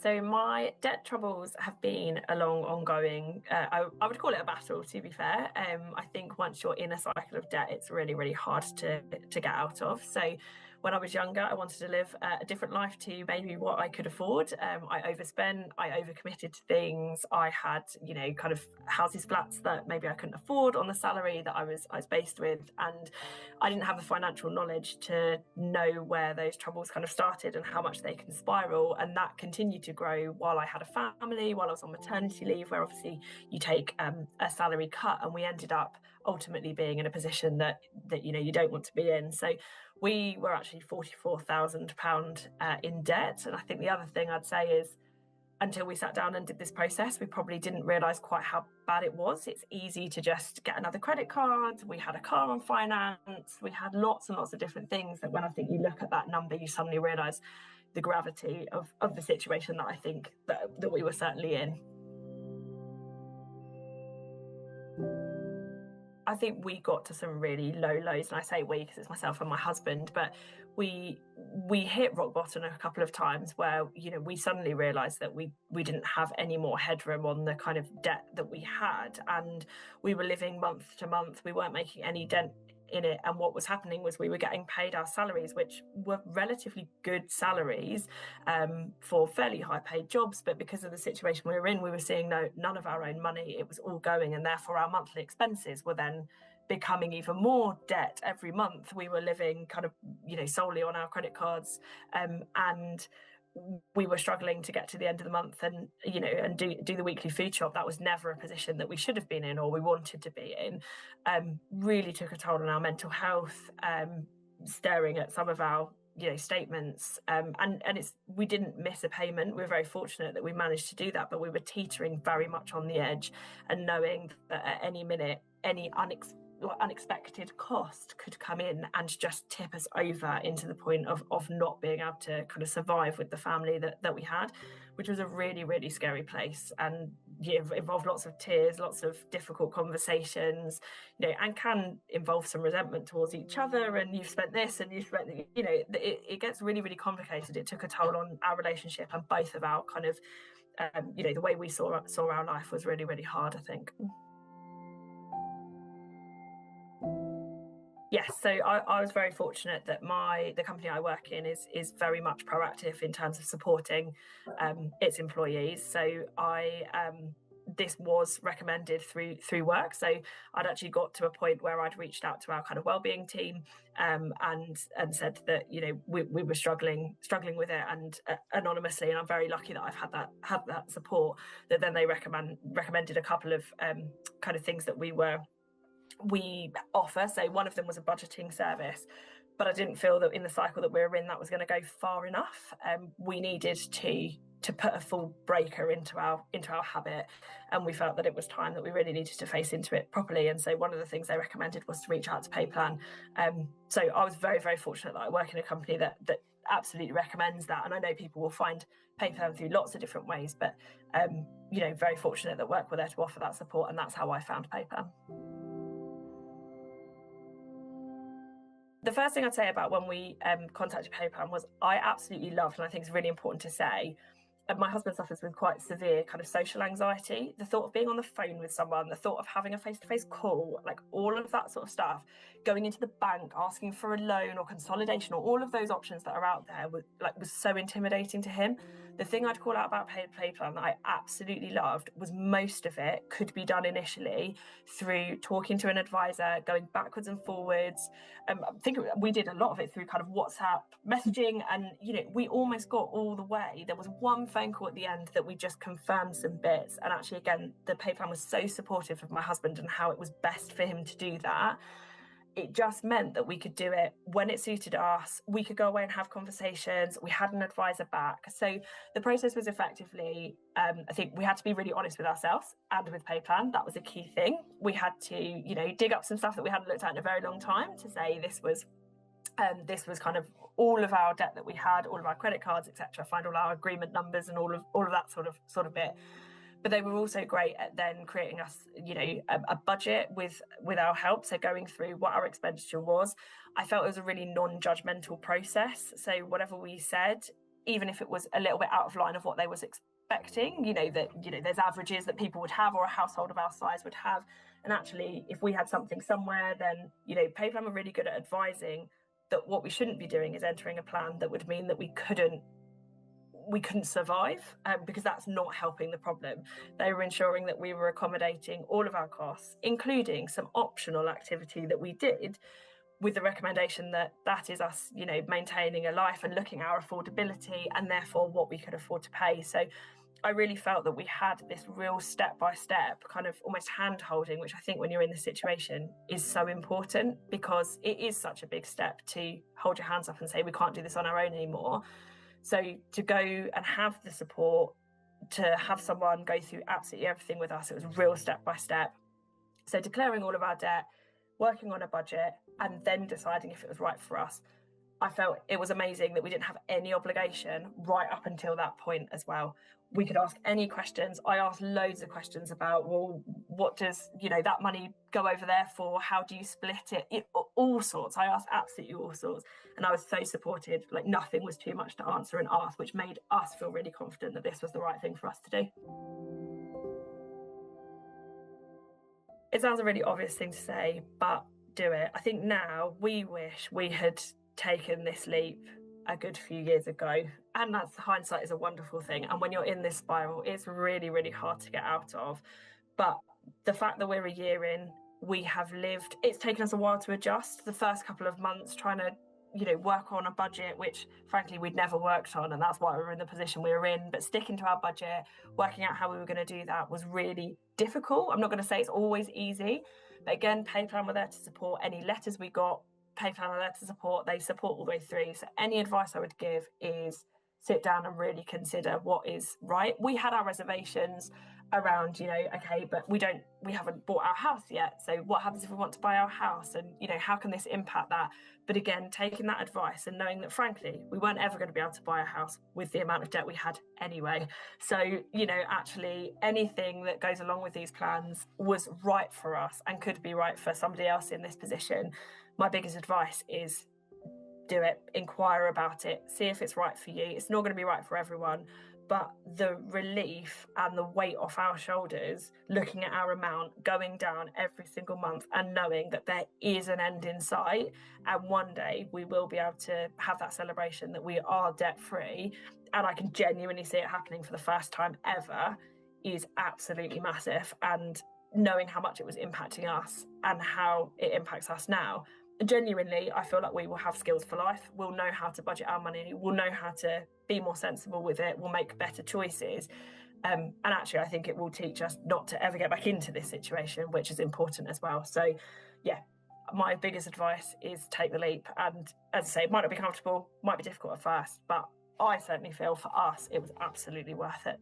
So my debt troubles have been a long, ongoing, I would call it a battle, to be fair. I think once you're in a cycle of debt, it's really, really hard to get out of. So when I was younger, I wanted to live a different life to maybe what I could afford. I overspent, I overcommitted to things. I had, kind of houses, flats that maybe I couldn't afford on the salary that I was based with. And I didn't have the financial knowledge to know where those troubles kind of started and how much they can spiral. And that continued to grow while I had a family, while I was on maternity leave, where obviously you take a salary cut, and we ended up ultimately being in a position that you don't want to be in. So we were actually £44,000 in debt. And I think the other thing I'd say is, until we sat down and did this process, we probably didn't realise quite how bad it was. It's easy to just get another credit card. We had a car on finance. We had lots and lots of different things that when I think you look at that number, you suddenly realise the gravity of the situation that I think that we were certainly in. I think we got to some really low lows, and I say we because it's myself and my husband, but we hit rock bottom a couple of times where we suddenly realized that we didn't have any more headroom on the kind of debt that we had, and we were living month to month. We weren't making any dent in it, and what was happening was we were getting paid our salaries, which were relatively good salaries for fairly high paid jobs, but because of the situation we were in, we were seeing none of our own money. It was all going, and therefore our monthly expenses were then becoming even more debt every month. We were living kind of solely on our credit cards, and we were struggling to get to the end of the month and do the weekly food shop. That was never a position that we should have been in or we wanted to be in. Really took a toll on our mental health, staring at some of our statements, and we didn't miss a payment. We were very fortunate that we managed to do that, but we were teetering very much on the edge, and knowing that at any minute any unexpected cost could come in and just tip us over into the point of not being able to kind of survive with the family that we had, which was a really, really scary place, and involved lots of tears, lots of difficult conversations, and can involve some resentment towards each other, and you've spent this and you've spent, it gets really, really complicated. It took a toll on our relationship, and both of our kind of the way we saw our life was really, really hard, I think. Yes, so I was very fortunate that the company I work in is very much proactive in terms of supporting its employees. So this was recommended through work. So I'd actually got to a point where I'd reached out to our kind of wellbeing team and said that we were struggling with it, and anonymously, and I'm very lucky that I've had that support. That then they recommended a couple of kind of things that we offer. So one of them was a budgeting service, but I didn't feel that in the cycle that we were in that was going to go far enough. We needed to put a full breaker into our habit, and we felt that it was time that we really needed to face into it properly. And so one of the things they recommended was to reach out to PayPlan. So I was very, very fortunate that I work in a company that absolutely recommends that, and I know people will find PayPlan through lots of different ways, but very fortunate that work were there to offer that support, and that's how I found PayPlan. The first thing I'd say about when we contacted PayPlan was I absolutely loved, and I think it's really important to say, my husband suffers with quite severe kind of social anxiety. The thought of being on the phone with someone, the thought of having a face-to-face call, like all of that sort of stuff, going into the bank, asking for a loan or consolidation, or all of those options that are out there was so intimidating to him. The thing I'd call out about PayPlan that I absolutely loved was most of it could be done initially through talking to an advisor, going backwards and forwards. I think we did a lot of it through kind of WhatsApp messaging, and we almost got all the way. There was one phone call at the end that we just confirmed some bits, and actually again the PayPlan was so supportive of my husband and how it was best for him to do that. It just meant that we could do it when it suited us. We could go away and have conversations. We had an advisor back. So the process was effectively, I think we had to be really honest with ourselves and with PayPlan. That was a key thing. We had to, dig up some stuff that we hadn't looked at in a very long time to say this was kind of all of our debt that we had, all of our credit cards, etc. Find all our agreement numbers and all of that sort of bit. But they were also great at then creating us, a budget with our help. So going through what our expenditure was, I felt it was a really non-judgmental process. So whatever we said, even if it was a little bit out of line of what they was expecting, there's averages that people would have or a household of our size would have. And actually, if we had something somewhere, then, PayPlan were really good at advising that what we shouldn't be doing is entering a plan that would mean that we couldn't survive, because that's not helping the problem. They were ensuring that we were accommodating all of our costs, including some optional activity that we did, with the recommendation that is us, maintaining a life and looking at our affordability and therefore what we could afford to pay. So I really felt that we had this real step-by-step kind of almost hand-holding, which I think when you're in this situation is so important, because it is such a big step to hold your hands up and say, we can't do this on our own anymore. So to go and have the support, to have someone go through absolutely everything with us, it was real step-by-step. So declaring all of our debt, working on a budget, and then deciding if it was right for us. I felt it was amazing that we didn't have any obligation right up until that point as well. We could ask any questions. I asked loads of questions about, well, what does, that money go over there for? How do you split it? All sorts. I asked absolutely all sorts. And I was so supported, like nothing was too much to answer and ask, which made us feel really confident that this was the right thing for us to do. It sounds a really obvious thing to say, but do it. I think now we wish we had taken this leap a good few years ago, and that's, hindsight is a wonderful thing, and when you're in this spiral it's really, really hard to get out of. But the fact that we're a year in, we have lived, it's taken us a while to adjust. The first couple of months trying to work on a budget, which frankly we'd never worked on, and that's why we were in the position we were in. But sticking to our budget, working out how we were going to do that was really difficult. I'm not going to say it's always easy, but again, PayPlan were there to support. Any letters we got, PayPlan are there to support. They support all the way through. So any advice I would give is sit down and really consider what is right. We had our reservations around, okay, but we haven't bought our house yet. So what happens if we want to buy our house? And, how can this impact that? But again, taking that advice and knowing that, frankly, we weren't ever going to be able to buy a house with the amount of debt we had anyway. So, actually anything that goes along with these plans was right for us and could be right for somebody else in this position. My biggest advice is do it, inquire about it, see if it's right for you. It's not going to be right for everyone, but the relief and the weight off our shoulders, looking at our amount going down every single month and knowing that there is an end in sight, and one day we will be able to have that celebration that we are debt free, and I can genuinely see it happening for the first time ever, is absolutely massive. And knowing how much it was impacting us and how it impacts us now, genuinely, I feel like we will have skills for life. We'll know how to budget our money. We'll know how to be more sensible with it. We'll make better choices. And actually, I think it will teach us not to ever get back into this situation, which is important as well. So, yeah, my biggest advice is take the leap. And as I say, it might not be comfortable, might be difficult at first, but I certainly feel for us, it was absolutely worth it.